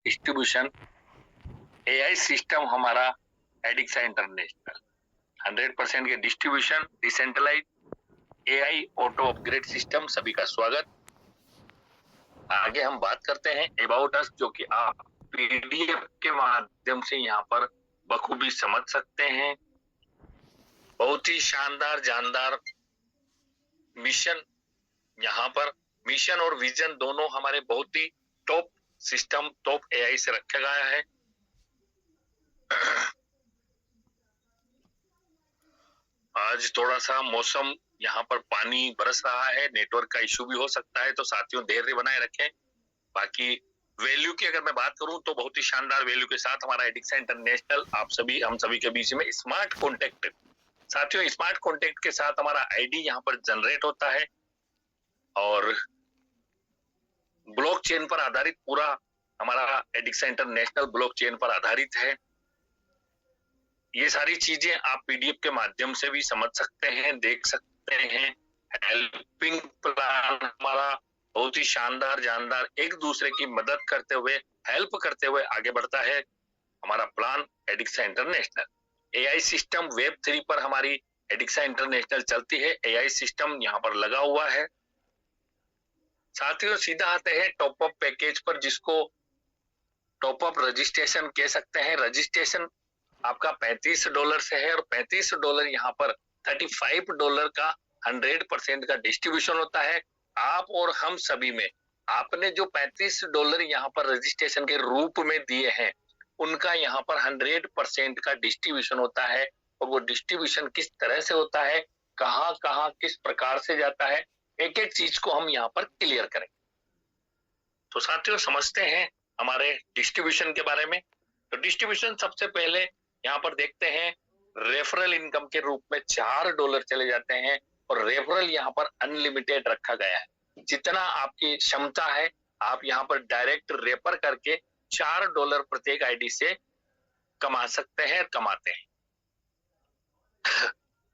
Distribution AI system हमारा एडिक्सा international 100% के distribution decentralize AI auto upgrade system. सभी का स्वागत। आगे हम बात करते हैं अबाउट अस, जो कि आप पीडीएफ के माध्यम से यहाँ पर बखूबी समझ सकते हैं। बहुत ही शानदार जानदार मिशन, यहाँ पर मिशन और विजन दोनों हमारे बहुत ही टॉप सिस्टम, टॉप एआई से रखा गया है। आज थोड़ा सा मौसम यहाँ पर पानी बरस रहा है, नेटवर्क का इशू भी हो सकता है, तो साथियों धैर्य बनाए रखें। बाकी वैल्यू की अगर मैं बात करूं तो बहुत ही शानदार वैल्यू के साथ हमारा एडिक्सा इंटरनेशनल हम सभी के बीच में स्मार्ट कॉन्टेक्ट। साथियों स्मार्ट कॉन्टेक्ट के साथ हमारा आईडी यहाँ पर जनरेट होता है और ब्लॉकचेन पर आधारित पूरा हमारा एडिक्सा इंटरनेशनल ब्लॉकचेन पर आधारित है। ये सारी चीजें आप पीडीएफ के माध्यम से भी समझ सकते हैं, देख सकते हैं। हेल्पिंग प्लान हमारा बहुत ही शानदार जानदार, एक दूसरे की मदद करते हुए, हेल्प करते हुए आगे बढ़ता है हमारा plan Adixa international. AI system web 3 पर हमारी एडिक्सा इंटरनेशनल चलती है। एआई सिस्टम यहाँ पर लगा हुआ है। साथियों सीधा आते हैं टॉप अप पैकेज पर, जिसको टॉप अप रजिस्ट्रेशन कह सकते हैं। रजिस्ट्रेशन आपका $35 से है और $35 यहाँ पर $35 का 100% का डिस्ट्रीब्यूशन होता है। आप और हम सभी में आपने जो $35 यहाँ पर रजिस्ट्रेशन के रूप में दिए हैं, उनका यहाँ पर 100% का डिस्ट्रीब्यूशन होता है। और वो डिस्ट्रीब्यूशन किस तरह से होता है, कहाँ कहाँ किस प्रकार से जाता है, एक एक चीज को हम यहाँ पर क्लियर करेंगे। तो साथियों समझते हैं हमारे डिस्ट्रीब्यूशन के बारे में। तो डिस्ट्रीब्यूशन सबसे पहले यहाँ पर देखते हैं, रेफरल इनकम के रूप में $4 चले जाते हैं और रेफरल यहाँ पर अनलिमिटेड रखा गया है। जितना आपकी क्षमता है आप यहाँ पर डायरेक्ट रेफर करके $4 प्रत्येक आईडी से कमा सकते हैं, कमाते हैं।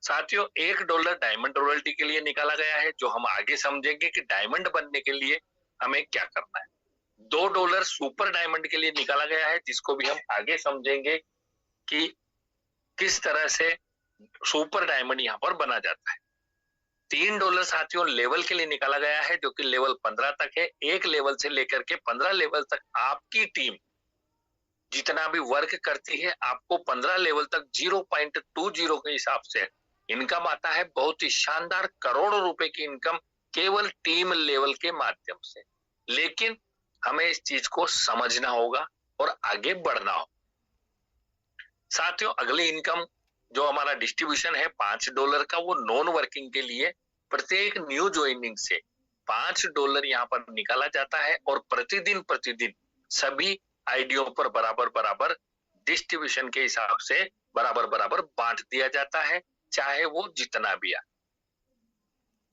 साथियों $1 डायमंड रॉयल्टी के लिए निकाला गया है, जो हम आगे समझेंगे कि डायमंड बनने के लिए हमें क्या करना है। $2 सुपर डायमंड के लिए निकाला गया है, जिसको भी हम आगे समझेंगे कि किस तरह से सुपर डायमंड यहाँ पर बना जाता है। $3 साथियों लेवल के लिए निकाला गया है, जो कि लेवल 15 तक है। एक लेवल से लेकर के 15 लेवल तक आपकी टीम जितना भी वर्क करती है, आपको 15 लेवल तक 0.20 के हिसाब से इनकम आता है। बहुत ही शानदार करोड़ों रुपए की इनकम केवल टीम लेवल के माध्यम से। लेकिन हमें इस चीज को समझना होगा और आगे बढ़ना होगा। साथियों अगली इनकम जो हमारा डिस्ट्रीब्यूशन है $5 का, वो नॉन वर्किंग के लिए प्रत्येक न्यू ज्वाइनिंग से $5 यहाँ पर निकाला जाता है और प्रतिदिन सभी आईडियों पर बराबर बराबर डिस्ट्रीब्यूशन के हिसाब से बराबर बराबर बांट दिया जाता है, चाहे वो जितना भी आए।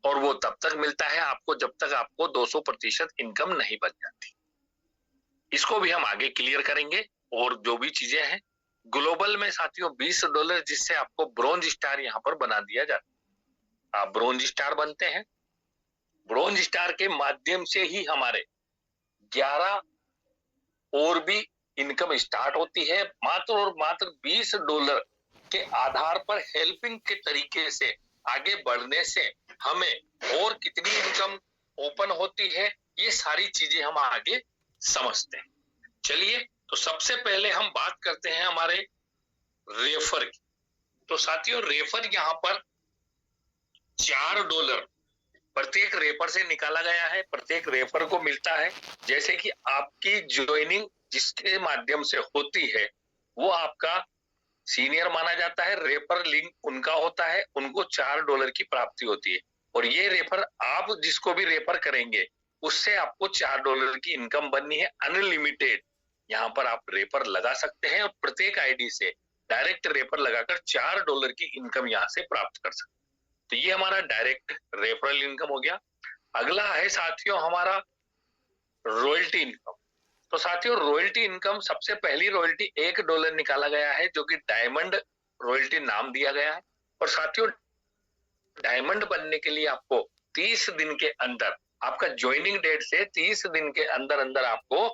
और वो तब तक मिलता है आपको जब तक आपको 200% इनकम नहीं बच जाती। इसको भी हम आगे क्लियर करेंगे। और जो भी चीजें हैं ग्लोबल में साथियों $20, जिससे आपको ब्रोंज स्टार यहाँ पर बना दिया जाता है। आप ब्रोंज स्टार बनते हैं। ब्रोंज स्टार के माध्यम से ही हमारे 11 और भी इनकम स्टार्ट होती है। मात्र और मात्र $20 के आधार पर हेल्पिंग के तरीके से आगे बढ़ने से हमें और कितनी इनकम ओपन होती है, ये सारी चीजें हम आगे समझते हैं। चलिए तो सबसे पहले हम बात करते हैं हमारे रेफर की। तो साथियों रेफर यहाँ पर $4 प्रत्येक रेफर से निकाला गया है। प्रत्येक रेफर को मिलता है, जैसे कि आपकी ज्वाइनिंग जिसके माध्यम से होती है वो आपका सीनियर माना जाता है। रेफर लिंक उनका होता है, उनको $4 की प्राप्ति होती है। और ये रेफर आप जिसको भी रेफर करेंगे उससे आपको $4 की इनकम बननी है अनलिमिटेड। यहाँ पर आप रेफर लगा सकते हैं और प्रत्येक आईडी से डायरेक्ट रेफर लगाकर $4 की इनकम यहाँ से प्राप्त कर सकते हैं। तो ये हमारा डायरेक्ट रेफरल इनकम हो गया। अगला है साथियों हमारा रॉयल्टी इनकम। तो साथियों रॉयल्टी इनकम सबसे पहली रॉयल्टी $1 निकाला गया है, जो कि डायमंड रॉयल्टी नाम दिया गया है। और साथियों डायमंड बनने के लिए आपको 30 दिन के अंदर, आपका ज्वाइनिंग डेट से 30 दिन के अंदर अंदर आपको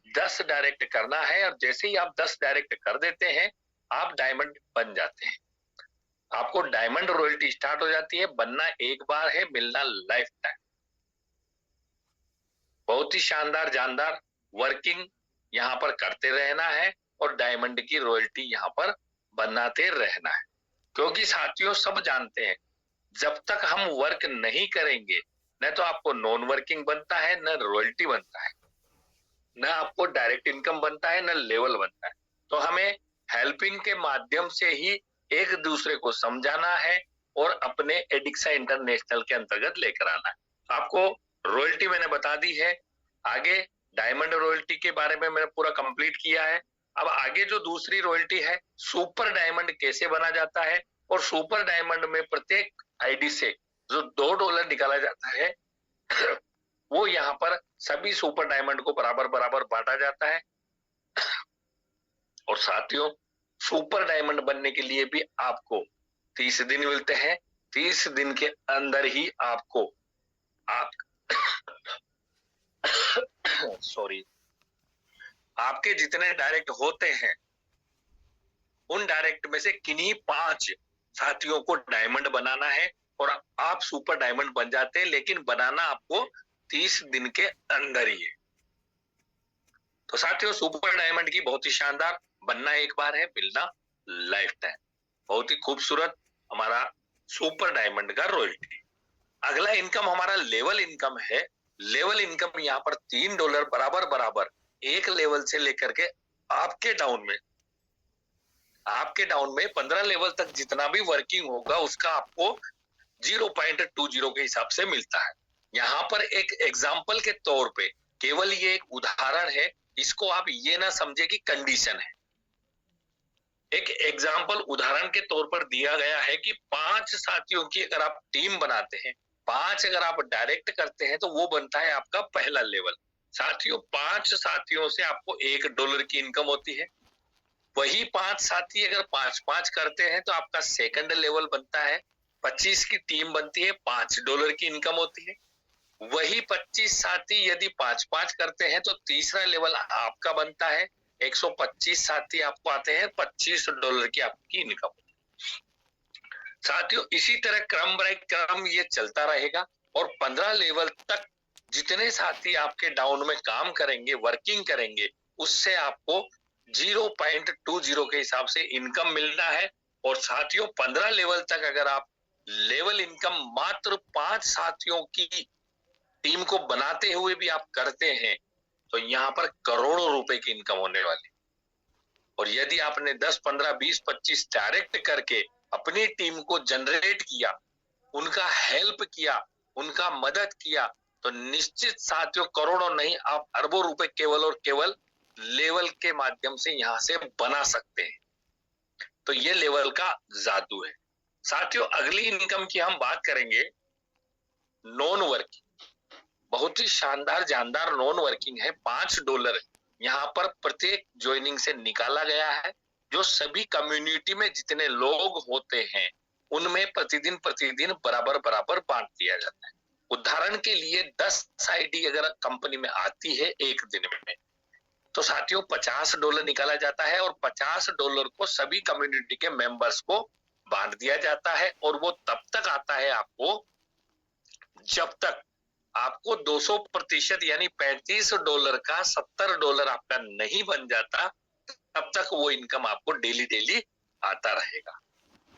10 डायरेक्ट करना है, और जैसे ही आप 10 डायरेक्ट कर देते हैं आप डायमंड बन जाते हैं। आपको डायमंड रॉयल्टी स्टार्ट हो जाती है। बनना एक बार है, मिलना लाइफ टाइम। बहुत ही शानदार जानदार वर्किंग यहाँ पर करते रहना है और डायमंड की रॉयल्टी यहाँ पर बनाते रहना है। क्योंकि साथियों सब जानते हैं जब तक हम वर्क नहीं करेंगे न तो आपको नॉन वर्किंग बनता है, न रॉयल्टी बनता है, न आपको डायरेक्ट इनकम बनता है, न लेवल बनता है। तो हमें हेल्पिंग के माध्यम से ही एक दूसरे को समझाना है और अपने एडिक्सा इंटरनेशनल के अंतर्गत लेकर आना है। आपको रॉयल्टी मैंने बता दी है, आगे डायमंड रॉयल्टी के बारे में मैंने पूरा कंप्लीट किया है। अब आगे जो दूसरी रॉयल्टी है, सुपर डायमंड कैसे बना जाता है, और सुपर डायमंड में प्रत्येक आईडी से जो $2 निकाला जाता है वो यहाँ पर सभी सुपर डायमंड को बराबर बराबर बांटा जाता है। और साथियों सुपर डायमंड बनने के लिए भी आपको 30 दिन मिलते हैं। 30 दिन के अंदर ही आपको आप सॉरी आपके जितने डायरेक्ट होते हैं उन डायरेक्ट में से किन्हीं 5 साथियों को डायमंड बनाना है और आप सुपर डायमंड बन जाते हैं। लेकिन बनाना आपको 30 दिन के अंदर ही है। तो साथियों सुपर डायमंड की बहुत ही शानदार, बनना एक बार है, मिलना लाइफ टाइम, बहुत ही खूबसूरत हमारा सुपर डायमंड का रॉयल्टी। अगला इनकम हमारा लेवल इनकम है। लेवल इनकम यहाँ पर $3 बराबर बराबर एक लेवल से लेकर के आपके डाउन में 15 लेवल तक जितना भी वर्किंग होगा उसका आपको 0.20 के हिसाब से मिलता है। यहाँ पर एक एग्जाम्पल के तौर पे केवल ये एक उदाहरण है, इसको आप ये ना समझे कि कंडीशन है। एक एग्जाम्पल उदाहरण के तौर पर दिया गया है कि 5 साथियों की अगर आप टीम बनाते हैं, 5 अगर आप डायरेक्ट करते हैं तो वो बनता है आपका पहला लेवल। साथियों 5 साथियों से आपको $1 की इनकम होती है। वही 5 साथी अगर 5-5 करते हैं तो आपका सेकंड लेवल बनता है। 25 की टीम बनती है, $5 की इनकम होती है। वही 25 साथी यदि 5-5 करते हैं तो तीसरा लेवल आपका बनता है। 125 साथी आपको आते हैं, $25 की आपकी इनकम। साथियों इसी तरह क्रम बाय क्रम ये चलता रहेगा और 15 लेवल तक जितने साथी आपके डाउन में काम करेंगे, वर्किंग करेंगे, उससे आपको 0.20 के हिसाब से इनकम मिलना है। और साथियों 15 लेवल तक अगर आप लेवल इनकम मात्र 5 साथियों की टीम को बनाते हुए भी आप करते हैं तो यहाँ पर करोड़ों रुपए की इनकम होने वाली। और यदि आपने 10, 15, 20, 25 डायरेक्ट करके अपनी टीम को जनरेट किया, उनका हेल्प किया, उनका मदद किया, तो निश्चित साथियों करोड़ों नहीं आप अरबों रुपए केवल और केवल लेवल के माध्यम से यहाँ से बना सकते हैं। तो ये लेवल का जादू है। साथियों अगली इनकम की हम बात करेंगे, नॉन वर्किंग। बहुत ही शानदार जानदार नॉन वर्किंग है। $5 यहाँ पर प्रत्येक ज्वाइनिंग से निकाला गया है। जो सभी कम्युनिटी में जितने लोग होते हैं उनमें प्रतिदिन बराबर बराबर बांट दिया जाता है। उदाहरण के लिए 10 आईडी अगर कंपनी में आती है एक दिन में तो साथियों $50 निकाला जाता है और $50 को सभी कम्युनिटी के मेंबर्स को बांट दिया जाता है। और वो तब तक आता है आपको जब तक आपको 200% यानी $35 का $70 आपका नहीं बन जाता, तब तक वो इनकम आपको डेली आता रहेगा।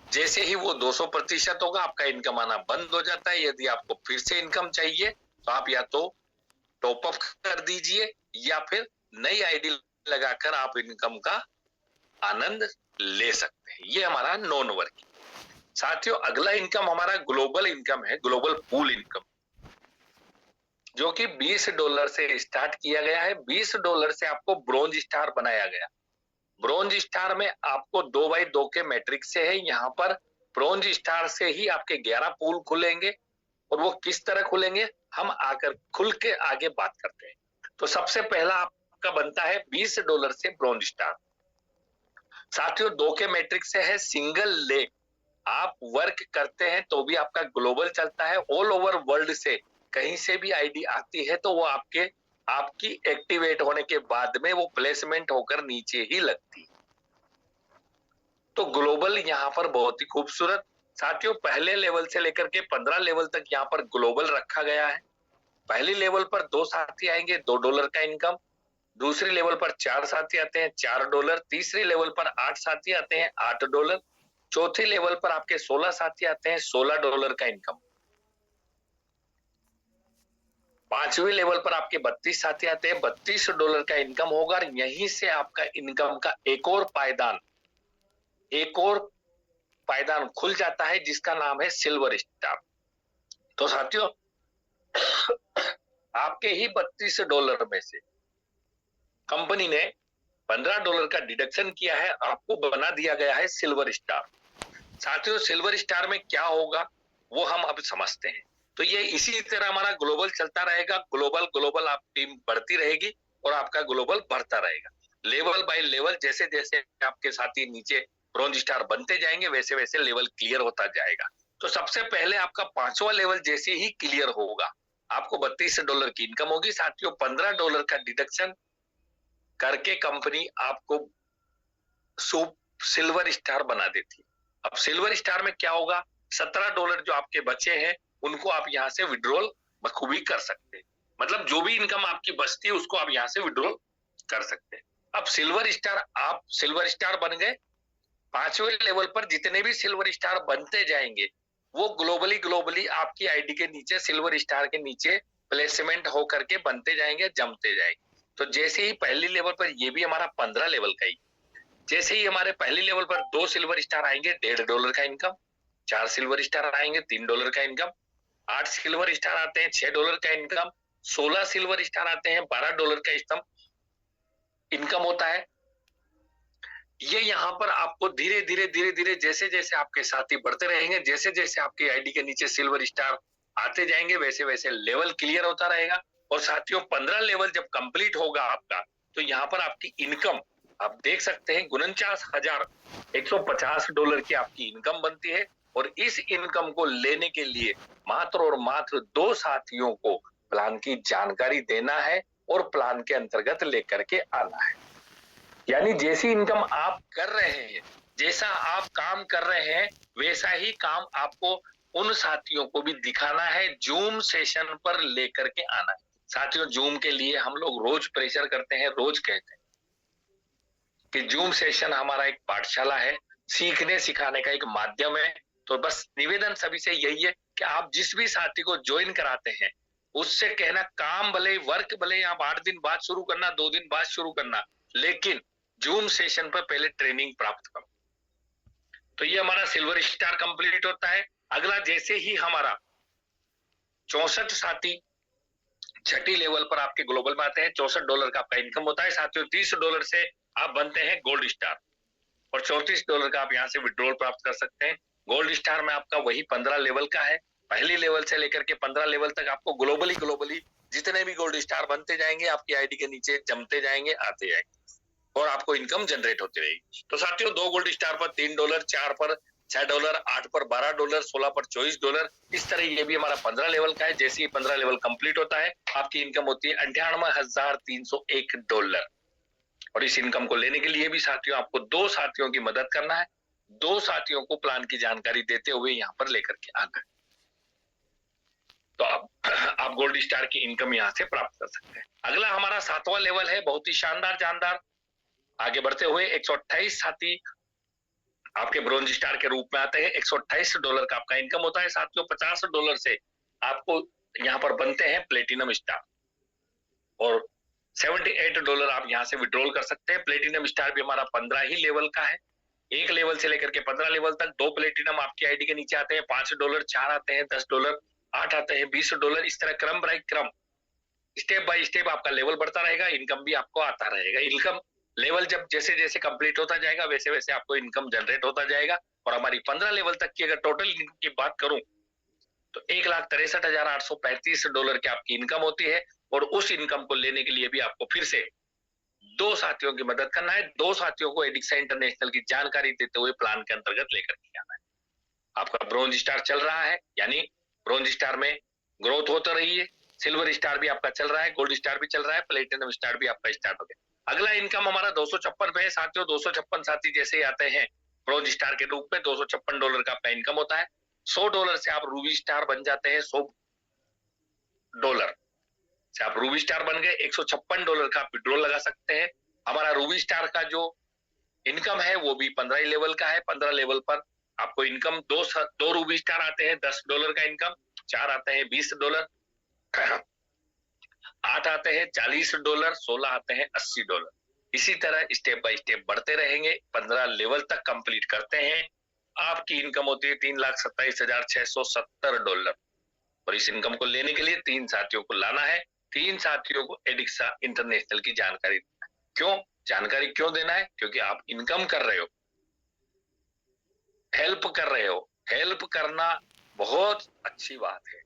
जैसे ही वो 200% होगा आपका इनकम आना बंद हो जाता है। यदि आपको फिर से इनकम चाहिए तो आप या तो टॉप अप कर दीजिए या फिर नई आईडी लगाकर आप इनकम का आनंद ले सकते हैं। ये हमारा नॉन वर्किंग। साथियों अगला इनकम हमारा ग्लोबल इनकम है, ग्लोबल पूल इनकम, जो कि $20 से स्टार्ट किया गया है। $20 से आपको ब्रोंज स्टार बनाया गया। ब्रोंज स्टार में आपको 2x2 के मैट्रिक्स से है। यहाँ पर ब्रोंज स्टार से ही आपके 11 पूल खुलेंगे और वो किस तरह खुलेंगे हम आकर खुल के आगे बात करते हैं। तो सबसे पहला आपका बनता है $20 से ब्रोंज स्टार। साथियों 2 के मैट्रिक्स से है सिंगल लेग। आप वर्क करते हैं तो भी आपका ग्लोबल चलता है। ऑल ओवर वर्ल्ड से कहीं से भी आईडी आती है तो वो आपके आपकी एक्टिवेट होने के बाद में वो प्लेसमेंट होकर नीचे ही लगती। तो ग्लोबल यहाँ पर बहुत ही खूबसूरत साथियों, पहले लेवल से लेकर के 15 लेवल तक यहाँ पर ग्लोबल रखा गया है। पहली लेवल पर 2 साथी आएंगे, $2 का इनकम। दूसरी लेवल पर 4 साथी आते हैं, $4। तीसरी लेवल पर 8 साथी आते हैं, $8। चौथी लेवल पर आपके 16 साथी आते हैं, $16 का इनकम। पांचवी लेवल पर आपके 32 साथी आते हैं, $32 का इनकम होगा। और यहीं से आपका इनकम का एक और पायदान खुल जाता है, जिसका नाम है सिल्वर स्टार। तो साथियों, आपके ही $32 में से कंपनी ने $15 का डिडक्शन किया है, आपको बना दिया गया है सिल्वर स्टार। साथियों, सिल्वर स्टार में क्या होगा वो हम अब समझते हैं। तो ये इसी तरह हमारा ग्लोबल चलता रहेगा, ग्लोबल आप टीम बढ़ती रहेगी और आपका ग्लोबल बढ़ता रहेगा। लेवल बाय लेवल जैसे जैसे आपके साथी नीचे ब्रॉन्ज स्टार बनते जाएंगे, वैसे वैसे लेवल क्लियर होता जाएगा। तो सबसे पहले आपका 5वां लेवल जैसे ही क्लियर होगा, आपको $32 की इनकम होगी। साथियों, $15 का डिडक्शन करके कंपनी आपको सिल्वर स्टार बना देती है। अब सिल्वर स्टार में क्या होगा, $17 जो आपके बचे हैं उनको आप यहाँ से विड्रॉल बखूबी कर सकते हैं। मतलब जो भी इनकम आपकी बचती है उसको आप यहाँ से विड्रॉल कर सकते हैं। अब आप सिल्वर स्टार बन गए। 5वें लेवल पर जितने भी सिल्वर स्टार बनते जाएंगे वो ग्लोबली आपकी आईडी के नीचे सिल्वर स्टार के नीचे प्लेसमेंट होकर के बनते जाएंगे, जमते जाएंगे। तो जैसे ही पहली लेवल पर, ये भी हमारा 15 लेवल का ही, जैसे ही हमारे पहली लेवल पर 2 सिल्वर स्टार आएंगे, $1.5 का इनकम। 4 सिल्वर स्टार आएंगे, $3 का इनकम। 8 सिल्वर स्टार आते हैं, $6 का इनकम। 16 सिल्वर स्टार आते हैं, $12 का इनकम होता है। ये यहाँ पर आपको धीरे धीरे जैसे जैसे आपके साथी बढ़ते रहेंगे, जैसे जैसे आपकी आईडी के नीचे सिल्वर स्टार आते जाएंगे, वैसे वैसे लेवल क्लियर होता रहेगा। और साथियों, 15 लेवल जब कंप्लीट होगा आपका, तो यहाँ पर आपकी इनकम आप देख सकते हैं, $49,150 की आपकी इनकम बनती है। और इस इनकम को लेने के लिए मात्र और मात्र 2 साथियों को प्लान की जानकारी देना है और प्लान के अंतर्गत लेकर के आना है। यानी जैसी इनकम आप कर रहे हैं, जैसा आप काम कर रहे हैं, वैसा ही काम आपको उन साथियों को भी दिखाना है, जूम सेशन पर लेकर के आना है। साथियों, जूम के लिए हम लोग रोज प्रेशर करते हैं, रोज कहते हैं कि जूम सेशन हमारा एक पाठशाला है, सीखने सिखाने का एक माध्यम है। तो बस निवेदन सभी से यही है कि आप जिस भी साथी को ज्वाइन कराते हैं, उससे कहना काम भले वर्क भले आप 8 दिन बाद शुरू करना, 2 दिन बाद शुरू करना, लेकिन जूम सेशन पर पहले ट्रेनिंग प्राप्त करो। तो ये हमारा सिल्वर स्टार कंप्लीट होता है। अगला, जैसे ही हमारा 64 साथी छठी लेवल पर आपके ग्लोबल में आते हैं, $64 का आपका इनकम होता है। साथियों, $30 से आप बनते हैं गोल्ड स्टार और $34 का आप यहाँ से विड्रॉल प्राप्त कर सकते हैं। गोल्ड स्टार में आपका वही 15 लेवल का है। पहली लेवल से लेकर के 15 लेवल तक आपको ग्लोबली जितने भी गोल्ड स्टार बनते जाएंगे, आपकी आईडी के नीचे जमते जाएंगे, आते जाएंगे और आपको इनकम जनरेट होती रहेगी। तो साथियों, 2 गोल्ड स्टार पर $3, 4 पर $6, 8 पर $12, 16 पर $24, इस तरह ये भी हमारा 15 लेवल का है। जैसे ही 15 लेवल कंप्लीट होता है, आपकी इनकम होती है $98,301। और इस इनकम को लेने के लिए भी साथियों आपको 2 साथियों की मदद करना है, 2 साथियों को प्लान की जानकारी देते हुए यहाँ पर लेकर के आना है। तो आप गोल्ड स्टार की इनकम यहाँ से प्राप्त कर सकते हैं। अगला हमारा 7वां लेवल है, बहुत ही शानदार जानदार। आगे बढ़ते हुए 128 साथी आपके ब्रोंज स्टार के रूप में आते हैं। $128 का आपका इनकम होता है। साथियों, $50 से आपको यहाँ पर बनते हैं प्लेटिनम स्टार और $78 आप यहाँ से विड्रॉल कर सकते हैं। प्लेटिनम स्टार भी हमारा 15 ही लेवल का है। 1 लेवल से लेकर के 15 लेवल तक 2 प्लेटिनम आपकी आईडी के नीचे आते हैं। $5, 4 आते हैं, $10, 8 आते हैं, $20। इस तरह क्रम बाय क्रम, स्टेप बाय स्टेप आपका लेवल बढ़ता रहेगा, इनकम भी आपको आता रहेगा। इनकम लेवल जब जैसे जैसे कंप्लीट होता जाएगा, वैसे वैसे आपको इनकम जनरेट होता जाएगा। और हमारी 15 लेवल तक की अगर टोटल इनकम की बात करूं तो $1,63,835 की आपकी इनकम होती है। और उस इनकम को लेने के लिए भी आपको फिर से 2 साथियों की मदद करना है। 2 साथियों को एडिक्सा इंटरनेशनल की जानकारी देते हुए प्लान के अंतर्गत लेकर के आना है। आपका ब्रोंज स्टार चल रहा है, यानी ब्रोंज स्टार में ग्रोथ होती रही है, सिल्वर स्टार भी आपका चल रहा है, गोल्ड स्टार भी चल रहा है, प्लेटिनम स्टार भी आपका स्टार्ट हो गया। अगला इनकम हमारा 256 पे है साथियों। 256 साथी जैसे ही आते हैं ब्रोंज स्टार के रूप में, $256 का आपका इनकम होता है। $100 से आप रूबी स्टार बन जाते हैं। $100 से आप रूबी स्टार बन गए। $156 का आप विड्रॉल लगा सकते हैं। हमारा रूबी स्टार का जो इनकम है वो भी 15 लेवल का है। 15 लेवल पर आपको इनकम दो रूबी स्टार आते हैं $10 का इनकम, 4 आते हैं $20, 8 आते हैं $40, 16 आते हैं $80। इसी तरह स्टेप बाय स्टेप बढ़ते रहेंगे। 15 लेवल तक कंप्लीट करते हैं, आपकी इनकम होती है $3,27,670। और इस इनकम को लेने के लिए 3 साथियों को लाना है। 3 साथियों को एडिक्सा इंटरनेशनल की जानकारी देना है। क्यों जानकारी क्यों देना है? क्योंकि आप इनकम कर रहे हो, हेल्प कर रहे हो। हेल्प करना बहुत अच्छी बात है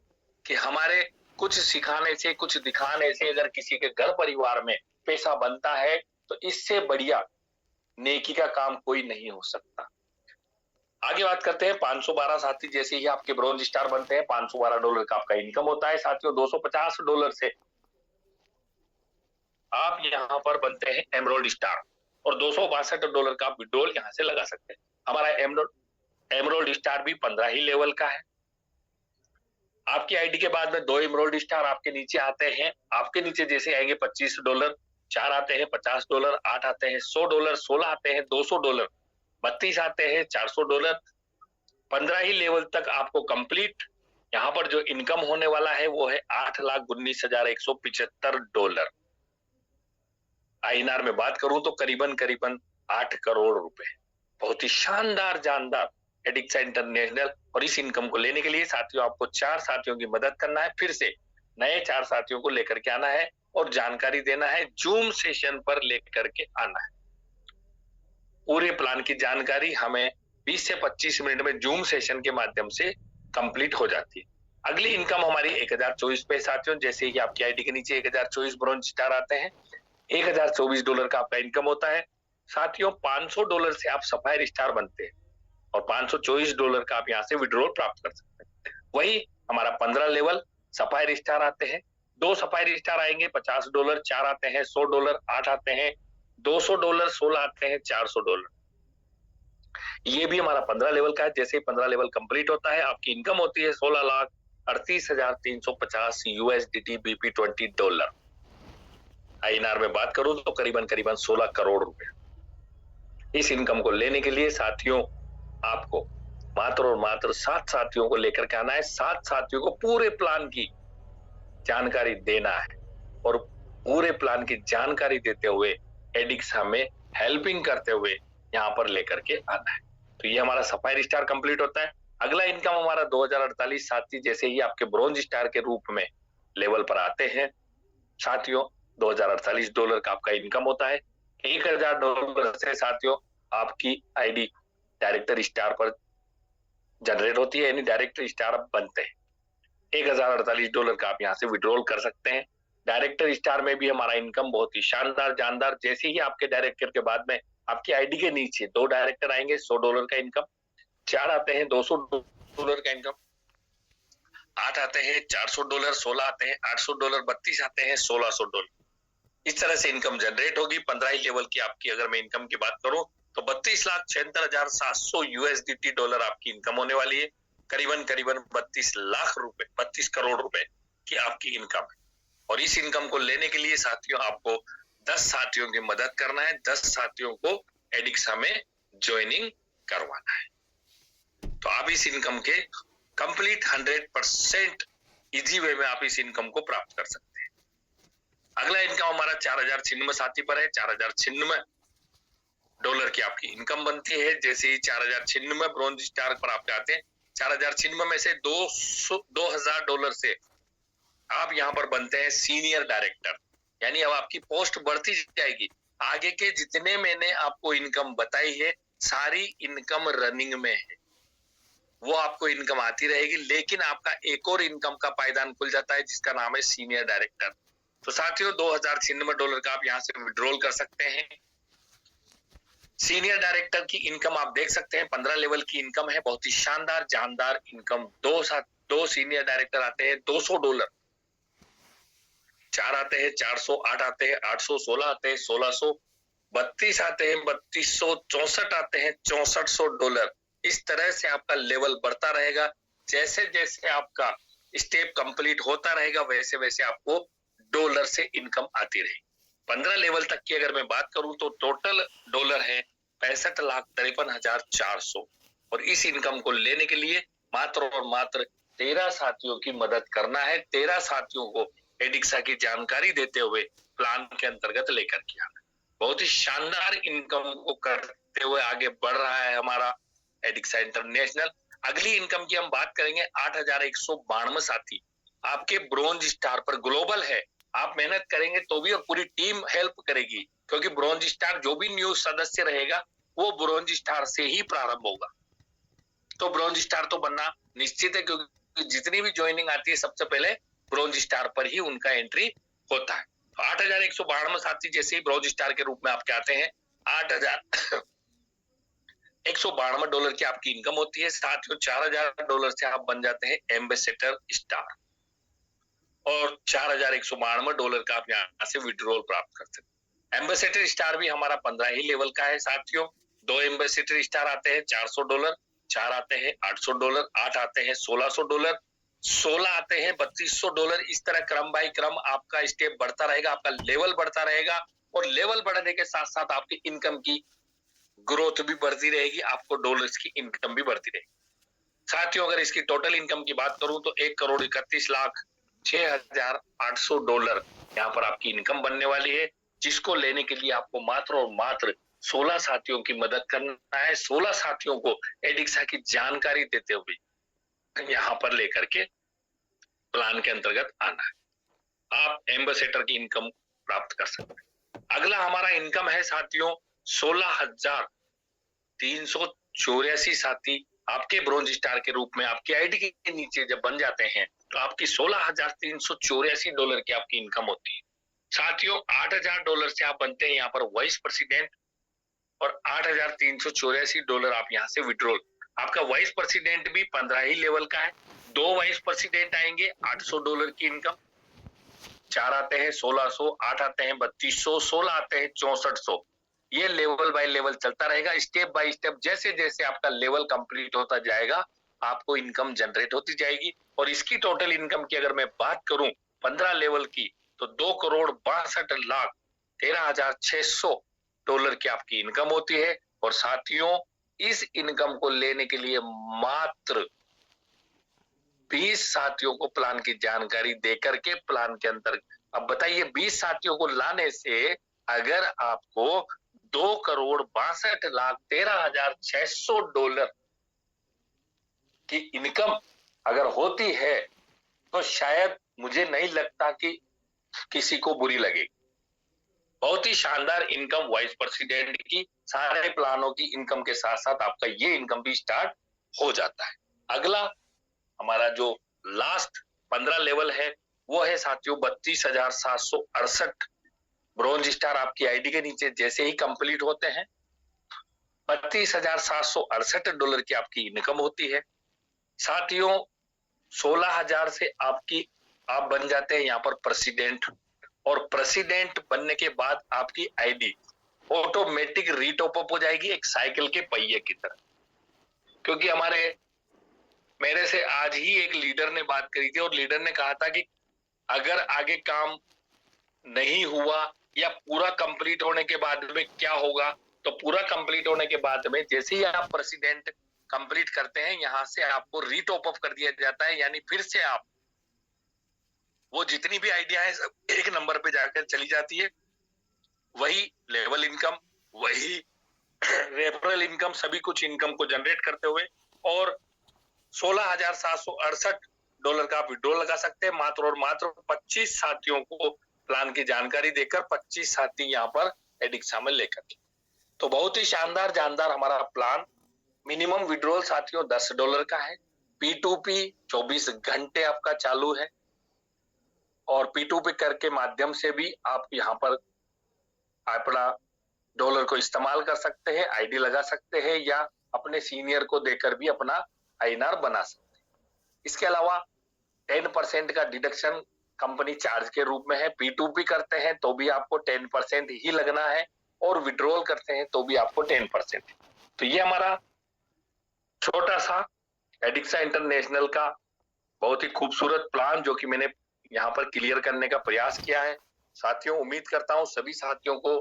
कि हमारे कुछ सिखाने से, कुछ दिखाने से अगर किसी के घर परिवार में पैसा बनता है तो इससे बढ़िया नेकी का काम कोई नहीं हो सकता। आगे बात करते हैं। 512 साथी जैसे ही आपके ब्रॉन्ज स्टार बनते हैं, $512 का आपका इनकम होता है साथियों। $250 से आप यहाँ पर बनते हैं एमरोल्ड स्टार और $262 का आप विड्रॉल यहाँ से लगा सकते हैं। हमारा एमरोल्ड स्टार भी 15 ही लेवल का है। आपकी आईडी के बाद में 2 एमरोल्ड स्टार आपके नीचे आते हैं। आपके नीचे जैसे आएंगे $25, 4 आते हैं $50, 8 आते हैं $100, 16 आते हैं $200, 32 आते हैं $400। 15 ही लेवल तक आपको कंप्लीट यहाँ पर जो इनकम होने वाला है वो है $8,19,175। आईएनआर में बात करूं तो करीबन 8 करोड़ रुपए। बहुत ही शानदार जानदार एडिक्सा इंटरनेशनल। और इस इनकम को लेने के लिए साथियों आपको 4 साथियों की मदद करना है। फिर से नए 4 साथियों को लेकर के आना है और जानकारी देना है। जूम सेशन पर लेकर के आना है। पूरे प्लान की जानकारी हमें 20 से 25 मिनट में जूम सेशन के माध्यम से कंप्लीट हो जाती है। अगली इनकम हमारी 1024 पे साथियों। जैसे ही आपकी आईडी के नीचे 1024 ब्रॉन्ज स्टार आते हैं, $1024 का आपका इनकम होता है साथियों। $500 से आप सफायर स्टार बनते हैं और $524 का आप यहाँ से विड्रॉल प्राप्त कर सकते हैं। वही हमारा 15 लेवल सफायर स्टार आते हैं। 2 सफायर स्टार आएंगे $50, 4 आते हैं $100, 8 आते हैं $200, 16 आते हैं $400। ये भी हमारा 15 लेवल का है। जैसे ही 15 लेवल कंप्लीट होता है आपकी इनकम होती है $16,38,350 USDT BP20। आईएनआर में बात करूं तो करीबन 16 करोड़ रुपए। इस इनकम को लेने के लिए साथियों आपको मात्र और मात्र 7 साथियों को लेकर के आना है। 7 साथियों को पूरे प्लान की जानकारी देना है और पूरे प्लान की जानकारी देते हुए एडिक्सा में हेल्पिंग करते हुए यहाँ पर लेकर के आना है। तो ये हमारा सफायर स्टार कंप्लीट होता है। अगला इनकम हमारा 2048 साथी जैसे ही आपके ब्रॉन्ज स्टार के रूप में लेवल पर आते हैं साथियों, $2048 का आपका इनकम होता है। $1000 से साथियों आपकी आईडी डायरेक्टर स्टार पर जनरेट होती है, यानी डायरेक्टर स्टार बनते हैं। $1048 का आप यहाँ से विड्रॉल कर सकते हैं। डायरेक्टर स्टार में भी हमारा इनकम बहुत ही शानदार जानदार। जैसे ही आपके डायरेक्टर के बाद में आपकी आईडी के नीचे 2 डायरेक्टर आएंगे, $100 का इनकम, 4 आते हैं $200 का इनकम, 8 आते हैं $400, 16 आते हैं $800, 32 आते हैं $1600। इस तरह से इनकम जनरेट होगी। 15 ही लेवल की आपकी अगर मैं इनकम की बात करूं तो 32,76,700 USDT आपकी इनकम होने वाली है। करीबन 32 लाख रुपए, 32 करोड़ रुपए की आपकी इनकम है। और इस इनकम को लेने के लिए साथियों आपको 10 साथियों की मदद करना है। 10 साथियों को एडिक्सा में ज्वाइनिंग करवाना है। तो आप इस इनकम के कंप्लीट 100% इजी वे में आप इस इनकम को प्राप्त कर सकते हैं। अगला इनकम हमारा 4096 साथी पर है। $4096 की आपकी इनकम बनती है। जैसे ही 4096 ब्रॉन्ज स्टार पर आप जाते हैं, 4096 में से $2000 से आप यहाँ पर बनते हैं सीनियर डायरेक्टर, यानी अब आपकी पोस्ट बढ़ती जाएगी। आगे के जितने मैंने आपको इनकम बताई है सारी इनकम रनिंग में है, वो आपको इनकम आती रहेगी। लेकिन आपका एक और इनकम का पायदान खुल जाता है जिसका नाम है सीनियर डायरेक्टर। तो साथियों $2096 का आप यहाँ से विड्रॉल कर सकते हैं। सीनियर डायरेक्टर की इनकम आप देख सकते हैं, 15 लेवल की इनकम है। बहुत ही शानदार जानदार इनकम। 2 सीनियर डायरेक्टर आते हैं $200, 4 आते हैं 400, 8 आते हैं 816 आते हैं 1632 आते हैं 3264 आते हैं 6400 डॉलर। इस तरह से आपका लेवल बढ़ता रहेगा। जैसे जैसे आपका स्टेप कंप्लीट होता रहेगा वैसे वैसे आपको डॉलर से इनकम आती रहेगी। 15 लेवल तक की अगर मैं बात करूं तो टोटल डॉलर है 65,53,400 और इस इनकम को लेने के लिए मात्र और मात्र 13 साथियों की मदद करना है। 13 साथियों को एडिक्सा की जानकारी देते हुए प्लान के अंतर्गत लेकर के आना। बहुत ही शानदार इनकम को करते हुए आगे बढ़ रहा है हमारा एडिक्सा इंटरनेशनल। अगली इनकम की हम बात करेंगे 8,192 साथी आपके ब्रोंज स्टार पर ग्लोबल है। आप मेहनत करेंगे तो भी और पूरी टीम हेल्प करेगी, क्योंकि ब्रोंज स्टार जो भी न्यू सदस्य रहेगा वो ब्रोंज स्टार से ही प्रारंभ होगा। तो ब्रोंज स्टार तो बनना निश्चित है, क्योंकि जितनी भी ज्वाइनिंग आती है सबसे पहले ब्रोंज स्टार पर ही उनका एंट्री होता है। 8,192 साथी जैसे ही ब्रोंज स्टार के रूप में आपके आते हैं 8,192 डॉलर की आपकी इनकम होती है। साथियों 4,000 डॉलर से आप बन जाते हैं एम्बेसडर स्टार और 4,192 डॉलर का आप यहाँ से विड्रॉल प्राप्त कर सकते हैं। एम्बेसडर स्टार भी हमारा 15 ही लेवल का है साथियों। 2 एम्बेसडर स्टार आते हैं 400 डॉलर, 4 आते हैं 800 डॉलर, 8 आते हैं 1600 डॉलर, 16 आते हैं 3200 डॉलर। इस तरह क्रम बाय क्रम आपका स्टेप बढ़ता रहेगा, आपका लेवल बढ़ता रहेगा और लेवल बढ़ने के साथ साथ आपकी इनकम की ग्रोथ भी बढ़ती रहेगी, आपको डॉलर्स की इनकम भी बढ़ती रहेगी। साथियों अगर इसकी टोटल इनकम की बात करूं तो 1,31,06,800 डॉलर यहाँ पर आपकी इनकम बनने वाली है, जिसको लेने के लिए आपको मात्र और मात्र 16 साथियों की मदद करना है। 16 साथियों को एडिक्सा की जानकारी देते हुए यहाँ पर लेकर के प्लान के अंतर्गत आना है। आप एम्बेसडर की इनकम प्राप्त कर सकते हैं। अगला हमारा इनकम है साथियों 16,384 साथी आपके ब्रोंज स्टार के रूप में आपकी आईडी के नीचे जब बन जाते हैं तो आपकी 16,384 डॉलर की आपकी इनकम होती है। साथियों 8,000 डॉलर से आप बनते हैं यहाँ पर वाइस प्रेसिडेंट और 8,384 डॉलर आप यहाँ से विड्रॉल। आपका वाइस प्रेसिडेंट भी 15 ही लेवल का है। 2 वाइस प्रेसिडेंट आएंगे 800 डॉलर की इनकम, 4 आते हैं 1600, 8 आते हैं 3200, 16 आते हैं 6400। ये लेवल बाय लेवल चलता रहेगा, स्टेप बाय स्टेप। जैसे जैसे आपका लेवल कंप्लीट होता जाएगा आपको इनकम जनरेट होती जाएगी। और इसकी टोटल इनकम की अगर मैं बात करूं 15 लेवल की तो 2,62,13,600 डॉलर की आपकी इनकम होती है। और साथियों इस इनकम को लेने के लिए मात्र 20 साथियों को प्लान की जानकारी देकर के प्लान के अंदर, अब बताइए 20 साथियों को लाने से अगर आपको 2,62,13,600 डॉलर की इनकम अगर होती है तो शायद मुझे नहीं लगता कि किसी को बुरी लगेगी। बहुत ही शानदार इनकम वाइस प्रेसिडेंट की, सारे प्लानों की इनकम के साथ साथ आपका ये इनकम भी स्टार्ट हो जाता है। अगला हमारा जो लास्ट 15 लेवल है वो है साथियों 32,768 ब्रोंज स्टार आपकी आईडी के नीचे जैसे ही कंप्लीट होते हैं 32,768 डॉलर की आपकी इनकम होती है। साथियों 16,000 से आप बन जाते हैं यहाँ पर प्रेसिडेंट और प्रेसिडेंट बनने के बाद आपकी आईडी ऑटोमेटिक रीटॉप अप हो जाएगी एक साइकिल के पहिए की तरह। क्योंकि मेरे से आज ही एक लीडर ने बात करी थी और लीडर ने कहा था कि अगर आगे काम नहीं हुआ या पूरा कंप्लीट होने के बाद में क्या होगा, तो पूरा कंप्लीट होने के बाद में जैसे ही आप प्रेसिडेंट कंप्लीट करते हैं यहाँ से आपको रीटॉप अप कर दिया जाता है, यानी फिर से आप वो जितनी भी आइडिया है सब एक नंबर पे जाकर चली जाती है। वही लेवल इनकम, वही रेफरल इनकम, सभी कुछ इनकम को जनरेट करते हुए और 16,768 डॉलर का आप विड्रॉ लगा सकते हैं मात्र और मात्र 25 साथियों को प्लान की जानकारी देकर 25 साथी यहाँ पर एडिक्सा में लेकर। तो बहुत ही शानदार जानदार हमारा प्लान। मिनिमम विड्रॉल साथियों 10 डॉलर का है। P2P 24 घंटे आपका चालू है और P2P कर के माध्यम से भी आप यहाँ पर अपना डॉलर को इस्तेमाल कर सकते हैं, आईडी लगा सकते हैं या अपने सीनियर को देकर भी अपना INR बना सकते हैं। इसके अलावा 10% का डिडक्शन कंपनी चार्ज के रूप में है। P2P करते हैं तो भी आपको 10% ही लगना है और विड्रॉल करते हैं तो भी आपको 10%। तो ये हमारा छोटा सा एडिक्सा इंटरनेशनल का बहुत ही खूबसूरत प्लान जो कि मैंने यहाँ पर क्लियर करने का प्रयास किया है। साथियों, उम्मीद करता हूं सभी साथियों को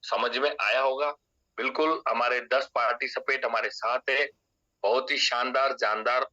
समझ में आया होगा। बिल्कुल हमारे 10 पार्टिसिपेंट हमारे साथ है, बहुत ही शानदार जानदार